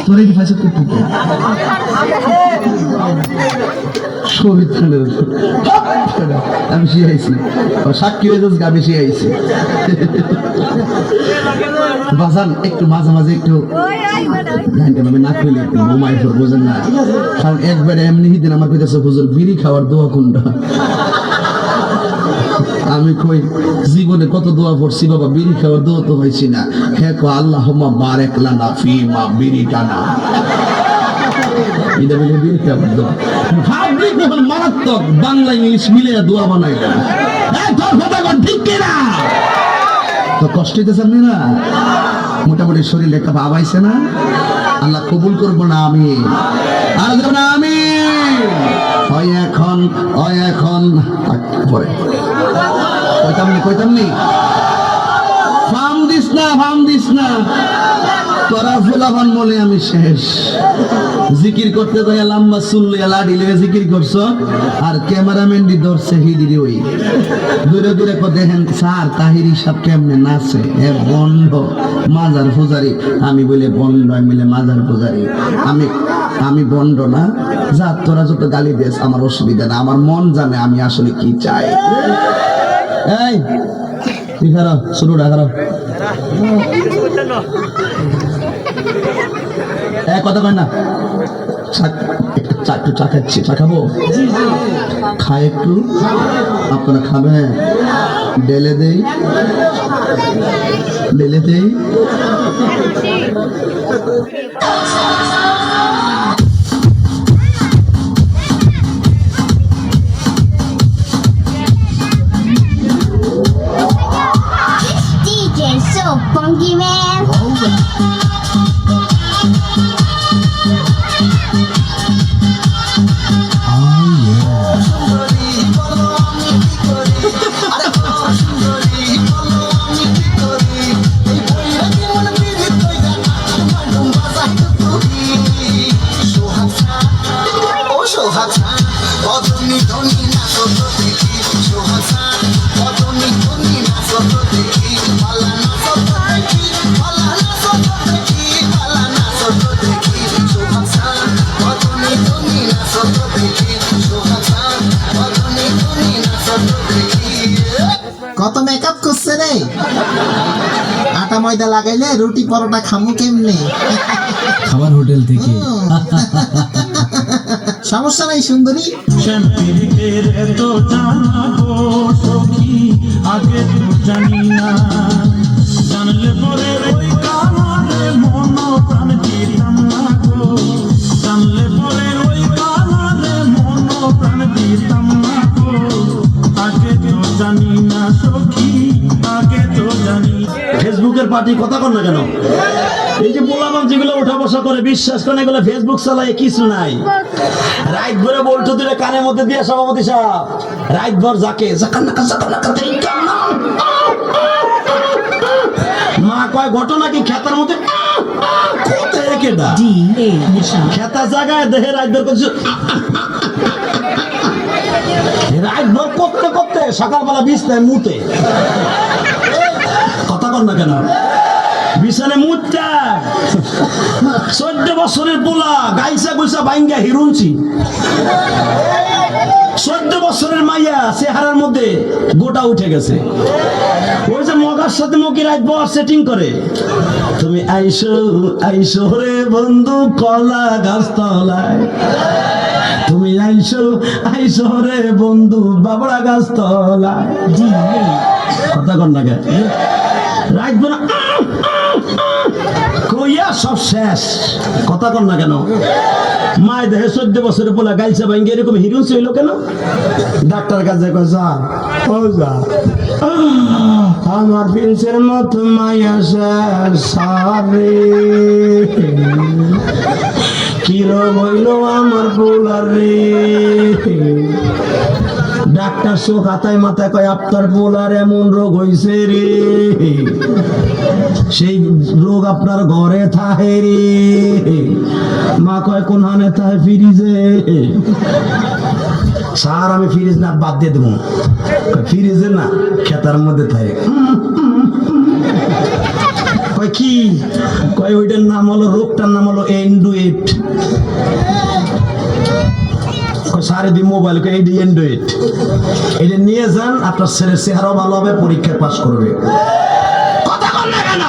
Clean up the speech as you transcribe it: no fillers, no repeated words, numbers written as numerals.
তোরে কি ফাইসা করতে শহীদ খানের আমি শিখাইছি সাক্ষী হয়ে যাচ্ছে আমি শিখাইছি বাজান একটু মাঝে মাঝে একটু আমি না খেলে একটু ঘুমাই ফের বোঝেন না কারণ একবারে এমনি দিন আমার কইতেছে হুজুর বিড়ি খাওয়ার দোয়া কোনটা আমি কই জীবনে কত দোয়া পড়ছি বাবা বিড়ি খাওয়ার দোয়া তো হয়েছি না হ্যাঁ কো আল্লাহুম্মা বারিক লানা ফিমা বিড়ি টানা এটা বলে বিড়ি খাওয়ার দোয়া ভাবলি যখন মারাত্মক বাংলা ইংলিশ মিলে দোয়া বানাই তোর কথা কোন ঠিক কিনা তো কষ্ট হইতেছেন না মোটামুটি শরীরে একটা ভাব আইছে না আল্লাহ কবুল করবো না আমি আর দেব না আমি হয় এখন পরে কইতামনি ফার্ম দিস না তোরা ফুলাবান বলে আমি শেষ জিকির করতে যাই লম্বা চুল্লি লাডি লেগে জিকির করছো আর ক্যামেরাম্যান দি ধরছে হিদিরি ওই দূরে দূরে কো দেখেন স্যার তাহিরি সব কেমনে নাচে এ বন্ধ মাজার পূজারি আমি বলে বন্ধ আমি বলে মাজার পূজারি আমি বন্ধ না যা তোরা যত গালি দিস আমার অসুবিধা না আমার মন জানে আমি আসলে কি চাই এই ঠিক আছে শুরু রাখো কথা কয় না একটু চা খাচ্ছি চা খাবো খাই একটু আপনারা খাবেন ডেলে দেই DJ so funky man. কত মেকআপ করছে রে আটা ময়দা লাগাইলে রুটি পরোটা খামু কেমনে খাবার হোটেল থেকে সমস্যা নাই সুন্দরী এত জানা গো সখী আগে তো জানি না জানলে পরে ওই কামারে মন প্রাণ দিতাম না গো জানলে পরে ওই কামারে মন প্রাণ দিতাম না গো আগে তো জানি না সখী আগে তো জানি। ফেসবুকের পার্টি কথা কর না কেন এই যে পোলাপান যেগুলো ওঠা বসা করে বিশ্বাস করে এগুলো ফেসবুক চালায় কিছু নাই রাত ভরে বলতো দিলে কানের মধ্যে দিয়ে সভাপতি সাহেব রাত ভর যাকে মা কয় ঘটনা কি খেতার মধ্যে খেতা জায়গায় দেহে রাত ভর করছে রাত ভর করতে করতে সকালবেলা বিছনায় মুতে কথা কর না কেন বিছানে মুতটা 14 বছরের পোলা গাইসা গুইসা বাইঙ্গা হিরুনছি 14 বছরের মাইয়া চেহারার মধ্যে গোটা উঠে গেছে ওই যে মগার সাথে মকি রাত বর সেটিং করে তুমি আইসো রে বন্ধু কলা গাছতলায় তুমি আইসো রে বন্ধু বাবড়া গাছতলায় কথা কর না কেন রাত বর কইয়া সব শেষ কথা কর না কেন মায় দেহে 14 বছরের পোলা গাইছে ভাঙ্গে এরকম হিরো ছিল কেন ডাক্তার কাছে যা আমার প্রিন্সের মতো মায়া সারে কিরম হইল আমার পোলা রে ডাক্তার চোখ হাতায় মাথায় কয় আপনার পোলার এমন রোগ হইছে রে সেই রোগ আপনার ঘরে থাকে রে মা কয় কোন হানে থাকে ফ্রিজে স্যার আমি ফ্রিজ না বাদ দিয়ে দেবো ফ্রিজে না খেতার মধ্যে থাকে কয় কি? কয় ওইটার নাম হলো, রোগটার নাম হলো অ্যান্ড্রয়েড। সারে দি মোবাইল, এই দি অ্যান্ড্রয়েড, এটা নিয়ে যান, আপনার ছেলের চেহারাও ভালো হবে, পরীক্ষায় পাস করবে। কথা বল না কেন?